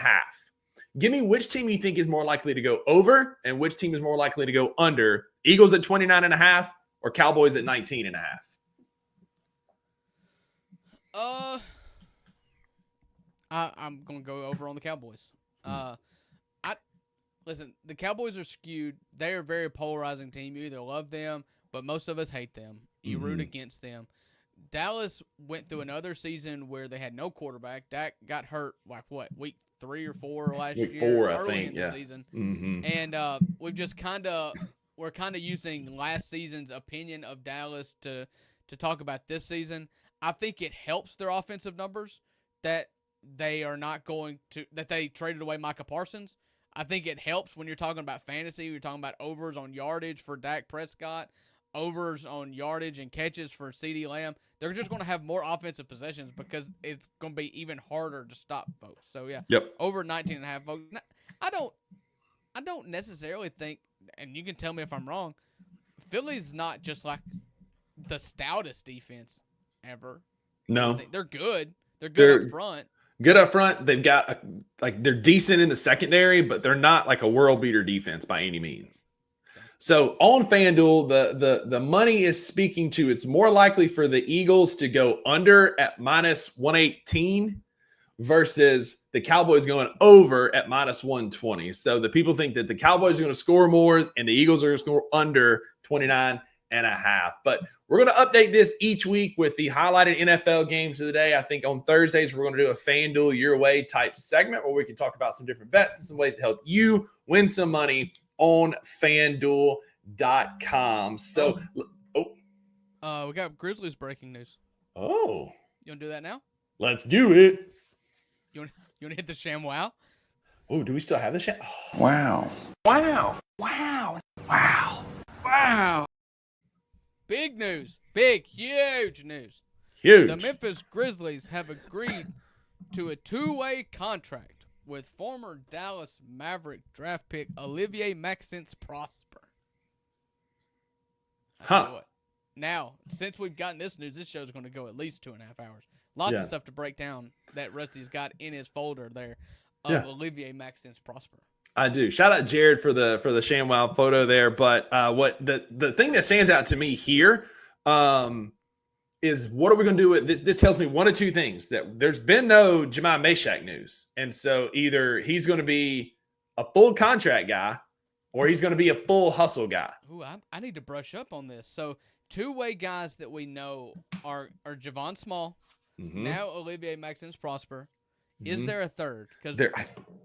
Give me which team you think is more likely to go over and which team is more likely to go under. Eagles at 29.5 or Cowboys at 19.5? I'm gonna go over on the Cowboys. Listen, the Cowboys are skewed. They are a very polarizing team. You either love them, but most of us hate them. You root against them. Dallas went through another season where they had no quarterback. Dak got hurt week 3 or 4 last year, week 4, I early think, in the season. And we've just we're kind of using last season's opinion of Dallas to talk about this season. I think it helps their offensive numbers that they traded away Micah Parsons. I think it helps when you're talking about fantasy. You're talking about overs on yardage for Dak Prescott, overs on yardage and catches for CeeDee Lamb. They're just going to have more offensive possessions because it's going to be even harder to stop folks. So, yeah, over 19.5 folks. I don't necessarily think, and you can tell me if I'm wrong, Philly's not just like the stoutest defense ever. No. They're good. They're good up front. Good up front. They've got they're decent in the secondary, but they're not like a world beater defense by any means. So on FanDuel, the money is speaking to it's more likely for the Eagles to go under at minus 118 versus the Cowboys going over at minus 120. So the people think that the Cowboys are going to score more and the Eagles are going to score under 29.5. But we're going to update this each week with the highlighted NFL games of the day. I think on Thursdays, we're going to do a FanDuel Your Way type segment where we can talk about some different bets and some ways to help you win some money on FanDuel.com. So, we got Grizzlies breaking news. Oh. You want to do that now? Let's do it. You want to hit the ShamWow? Oh, do we still have the Sham? Oh. Wow. Wow. Wow. Wow. Wow. Big news. Big, huge news. Huge. The Memphis Grizzlies have agreed to a 2-way contract with former Dallas Maverick draft pick Olivier Maxence Prosper. Now, since we've gotten this news, this show's going to go at least 2.5 hours. Lots of stuff to break down that Rusty's got in his folder there of Olivier Maxence Prosper. I do. Shout out Jared for the ShamWow photo there. But what the thing that stands out to me here is what are we going to do with this? This tells me one of two things: that there's been no Jemai Meshack news, and so either he's going to be a full contract guy or he's going to be a full hustle guy. Ooh, I need to brush up on this. So 2-way guys that we know are Javon Small, now Olivier Maxence Prosper. Is there a third? Because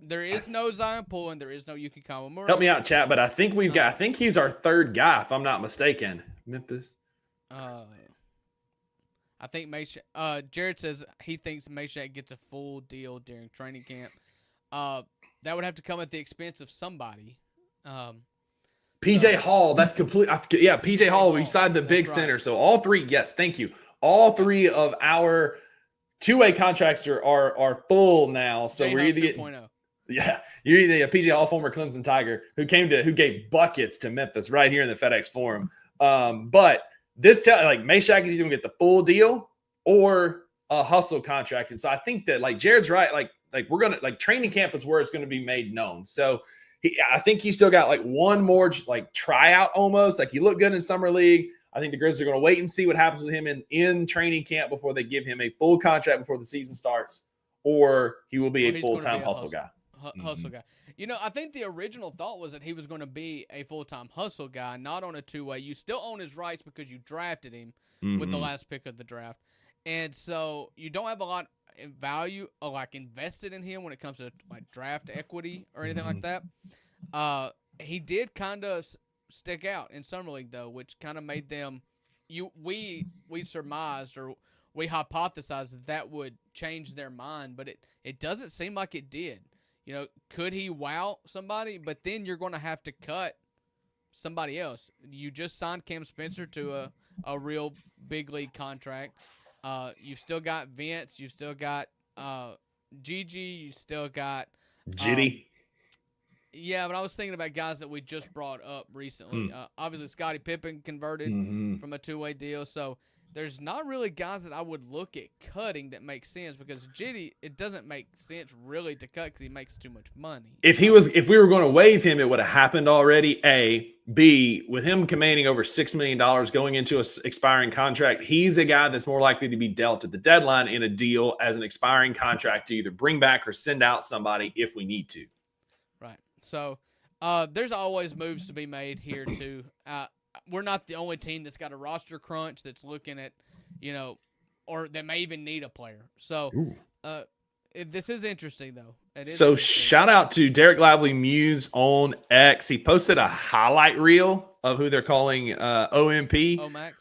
there is no Zion Poole and there is no Yuki Kawamura. Help me out, chat. But I think we've got. I think he's our third guy, if I'm not mistaken. Memphis. I think Meshack. Jared says he thinks Meshack gets a full deal during training camp. That would have to come at the expense of somebody. PJ Hall, that's complete. Yeah, PJ Hall, we signed the big center. So all three, yes, thank you. All three of our two-way contracts are full now. So we're either getting, you're either a PJ Hall, former Clemson Tiger, who gave buckets to Memphis right here in the FedEx Forum. But this like Meshack is gonna get the full deal or a hustle contract. And so I think that like Jared's right, like we're gonna like training camp is where it's gonna be made known. So I think he still got like one more like tryout almost. Like he looked good in summer league. I think the Grizzlies are going to wait and see what happens with him in training camp before they give him a full contract before the season starts, or he will be a full-time hustle guy. Hustle guy. You know, I think the original thought was that he was going to be a full-time hustle guy, not on a two-way. You still own his rights because you drafted him with the last pick of the draft. And so you don't have a lot of value like invested in him when it comes to like draft equity or anything like that. He did kind of stick out in summer league though, which kind of made them we surmised or we hypothesized that would change their mind, but it doesn't seem like it did. You know, could he wow somebody? But then you're going to have to cut somebody else. You just signed Cam Spencer to a real big league contract. You've still got Vince. You've still got Gigi. You still got Jitty. Yeah, but I was thinking about guys that we just brought up recently. Obviously, Scottie Pippen converted from a two-way deal. So there's not really guys that I would look at cutting that make sense because Jitty, it doesn't make sense really to cut because he makes too much money. If we were going to waive him, it would have happened already. A, B, with him commanding over $6 million going into an expiring contract, he's a guy that's more likely to be dealt at the deadline in a deal as an expiring contract to either bring back or send out somebody if we need to. Right. So there's always moves to be made here too. We're not the only team that's got a roster crunch that's looking at, or that may even need a player. So this is interesting though. Shout out to Derek Lively Muse on X. He posted a highlight reel of who they're calling OMP. Omax.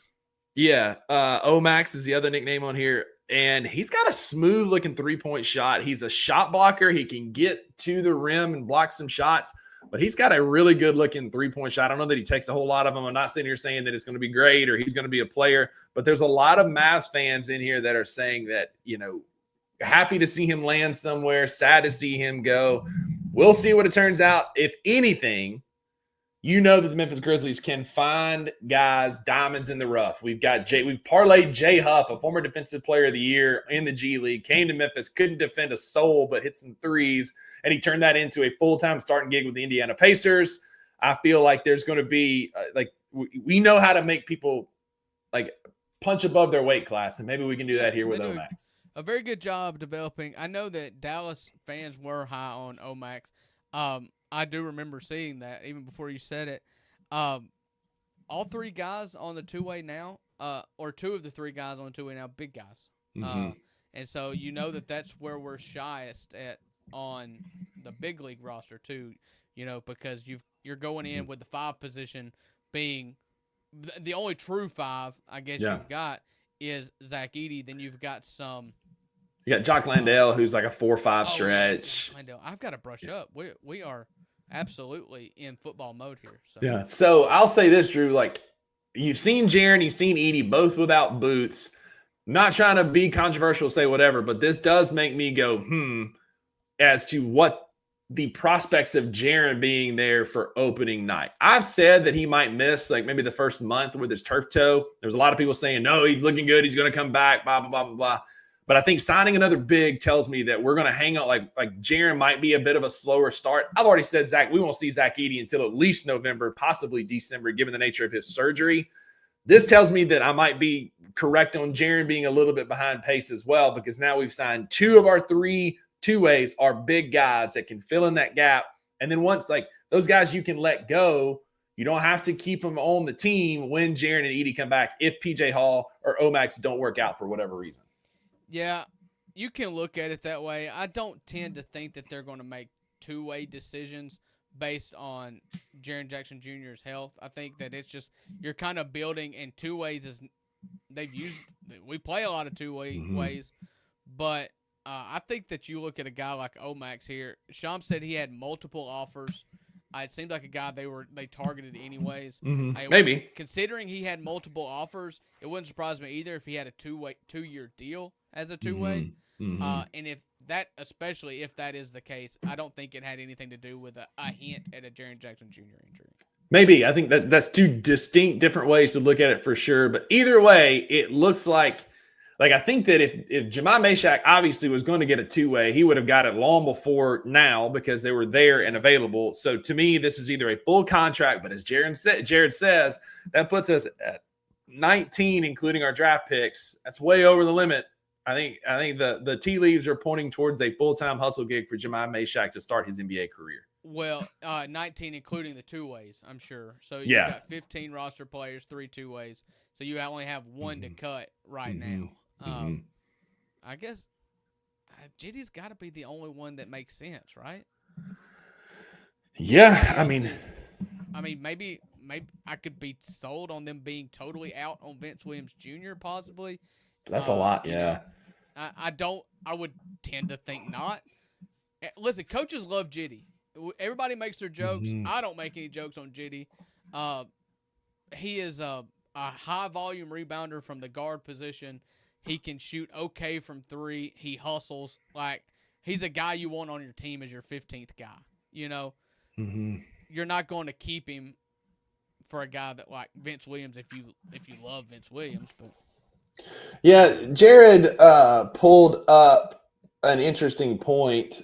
Yeah. Omax is the other nickname on here. And he's got a smooth looking 3-point shot. He's a shot blocker. He can get to the rim and block some shots, but he's got a really good looking 3-point shot. I don't know that he takes a whole lot of them. I'm not sitting here saying that it's going to be great or he's going to be a player, but there's a lot of Mavs fans in here that are saying that, happy to see him land somewhere, sad to see him go. We'll see what it turns out. If anything, that the Memphis Grizzlies can find guys, diamonds in the rough. We've parlayed Jay Huff, a former defensive player of the year in the G League, came to Memphis, couldn't defend a soul, but hit some threes, and he turned that into a full-time starting gig with the Indiana Pacers. I feel like there's going to be we know how to make people punch above their weight class, and maybe we can do that here with Omax. A very good job developing. I know that Dallas fans were high on Omax. I do remember seeing that even before you said it. All three guys on the two-way now, or two of the three guys on the two-way now, big guys. And so that's where we're shyest at on the big league roster too, because you're going in with the 5 position being the only true 5, I guess you've got is Zach Edey. Then you've got some. You got Jock Landale, who's like a 4-5 stretch. Landale. I've got to brush up. We are absolutely in football mode here. So. Yeah. So I'll say this, Drew. You've seen Jaren, you've seen Edey, both without boots. Not trying to be controversial, say whatever, but this does make me go, as to what the prospects of Jaren being there for opening night. I've said that he might miss maybe the first month with his turf toe. There's a lot of people saying, no, he's looking good. He's going to come back, blah, blah, blah, blah, blah. But I think signing another big tells me that we're going to hang out. Like Jaren might be a bit of a slower start. I've already said, Zach, we won't see Zach Edey until at least November, possibly December, given the nature of his surgery. This tells me that I might be correct on Jaren being a little bit behind pace as well, because now we've signed 2 of our 3 two-ways are big guys that can fill in that gap. And then once those guys you can let go, you don't have to keep them on the team when Jaren and Edey come back if PJ Hall or Omax don't work out for whatever reason. Yeah, you can look at it that way. I don't tend to think that they're going to make two-way decisions based on Jaren Jackson Jr.'s health. I think that it's just you're kind of building in 2 ways. We play a lot of ways, but I think that you look at a guy like Omax here. Sham said he had multiple offers It seemed like a guy they targeted anyways. Maybe. Considering he had multiple offers, it wouldn't surprise me either if he had a 2-year deal as a two-way. And especially if that is the case, I don't think it had anything to do with a hint at a Jaren Jackson Jr. injury. Maybe. I think that's two distinct different ways to look at it for sure. But either way, it looks like I think that if Jemai Mashack obviously was going to get a two-way, he would have got it long before now because they were there and available. So to me, this is either a full contract, but as Jared says, that puts us at 19, including our draft picks. That's way over the limit. I think the tea leaves are pointing towards a full-time hustle gig for Jemai Mashack to start his NBA career. Well, 19 including the two-ways, I'm sure. So you've got 15 roster players, 3 two-ways. So you only have one to cut right now. I guess JD's got to be the only one that makes sense, right? Yeah, I mean, maybe I could be sold on them being totally out on Vince Williams Jr. possibly. That's a lot, yeah. I would tend to think not. Listen, coaches love Jitty. Everybody makes their jokes. I don't make any jokes on Jitty. He is a high volume rebounder from the guard position. He can shoot okay from 3. He hustles. Like, he's a guy you want on your team as your 15th guy. You know, you're not going to keep him for a guy that like Vince Williams if you love Vince Williams. But yeah, Jared pulled up an interesting point.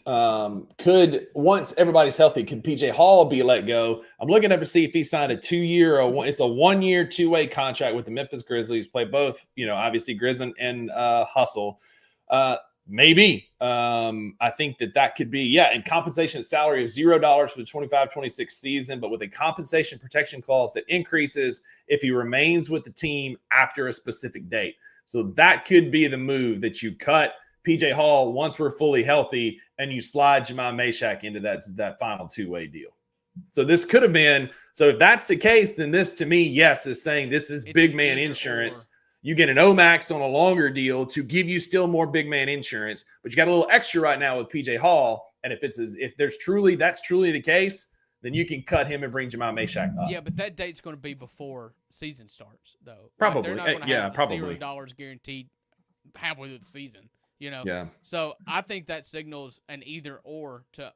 Could once everybody's healthy, could PJ Hall be let go? I'm looking up to see if he signed a 2-year or it's a 1-year 2-way contract with the Memphis Grizzlies. Play both, obviously Grizz and Hustle. Maybe. I think that could be, and compensation salary of $0 for the 25-26 season, but with a compensation protection clause that increases if he remains with the team after a specific date. So that could be the move, that you cut PJ Hall once we're fully healthy and you slide Jemai Mashack into that final 2-way deal. So this could have been, so if that's the case, then this to me, yes, is saying this is big man insurance. You get an Omax on a longer deal to give you still more big man insurance, but you got a little extra right now with PJ Hall. And if that's truly the case, then you can cut him and bring Jemai Mashack up. Yeah, but that date's going to be before season starts, though. Probably. They're not going to have probably $0 guaranteed halfway through the season. Yeah. So I think that signals an either or to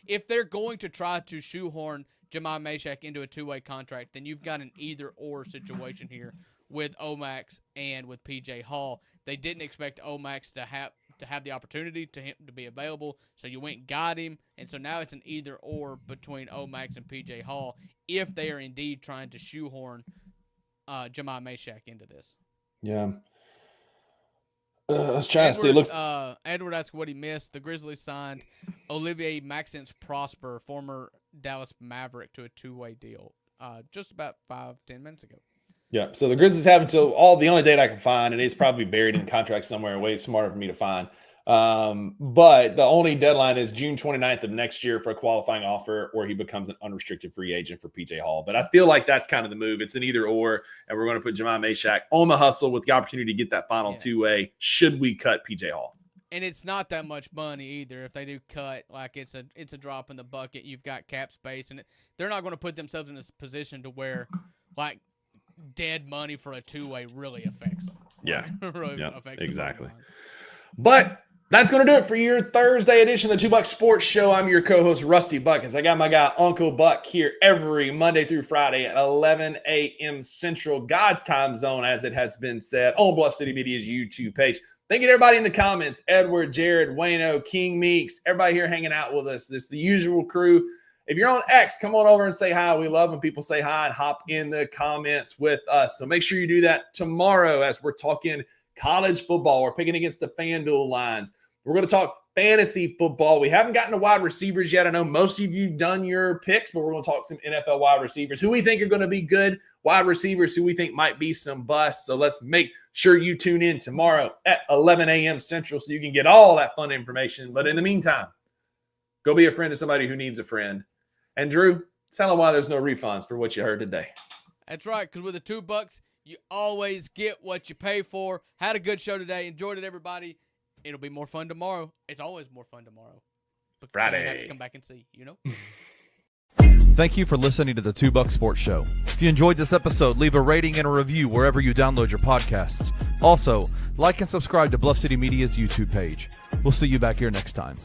if they're going to try to shoehorn Jemai Mashack into a 2-way contract, then you've got an either or situation here with Omax and with PJ Hall. They didn't expect Omax to have the opportunity to be available, so you went and got him, and so now it's an either or between Omax and PJ Hall if they are indeed trying to shoehorn Jemai Mashack into this. Yeah. I was trying to see. It looks. Edward asked what he missed. The Grizzlies signed Olivier Maxence Prosper, former Dallas Maverick, to a 2-way deal just about 5-10 minutes ago. Yeah, so the Grizzlies have until the only date I can find, and it's probably buried in contract somewhere, way smarter for me to find. But the only deadline is June 29th of next year for a qualifying offer, or he becomes an unrestricted free agent for PJ Hall. But I feel like that's kind of the move. It's an either or, and we're going to put Jemai Mashack on the hustle with the opportunity to get that final 2-way should we cut PJ Hall. And it's not that much money either. If they do cut, like it's a drop in the bucket. You've got cap space, and they're not going to put themselves in a position to where like dead money for a 2-way really affects them. Yeah, really affects exactly. them. But that's going to do it for your Thursday edition of the 2 Buck Sports Show. I'm your co-host, Rusty Buckets. I got my guy, Uncle Buck, here every Monday through Friday at 11 a.m. Central, God's time zone, as it has been said, on Bluff City Media's YouTube page. Thank you to everybody in the comments, Edward, Jared, Wayno, King Meeks, everybody here hanging out with us. This is the usual crew. If you're on X, come on over and say hi. We love when people say hi and hop in the comments with us. So make sure you do that tomorrow as we're talking college football. We're picking against the FanDuel lines. We're going to talk fantasy football. We haven't gotten to wide receivers yet. I know most of you done your picks, but we're going to talk some NFL wide receivers, who we think are going to be good wide receivers, who we think might be some busts. So let's make sure you tune in tomorrow at 11 a.m. Central so you can get all that fun information. But in the meantime, go be a friend to somebody who needs a friend. And Drew, tell them why there's no refunds for what you heard today. That's right, because with the $2, you always get what you pay for. Had a good show today. Enjoyed it, everybody. It'll be more fun tomorrow. It's always more fun tomorrow. But Friday. You have to come back and see, Thank you for listening to the $2 Sports Show. If you enjoyed this episode, leave a rating and a review wherever you download your podcasts. Also, like and subscribe to Bluff City Media's YouTube page. We'll see you back here next time.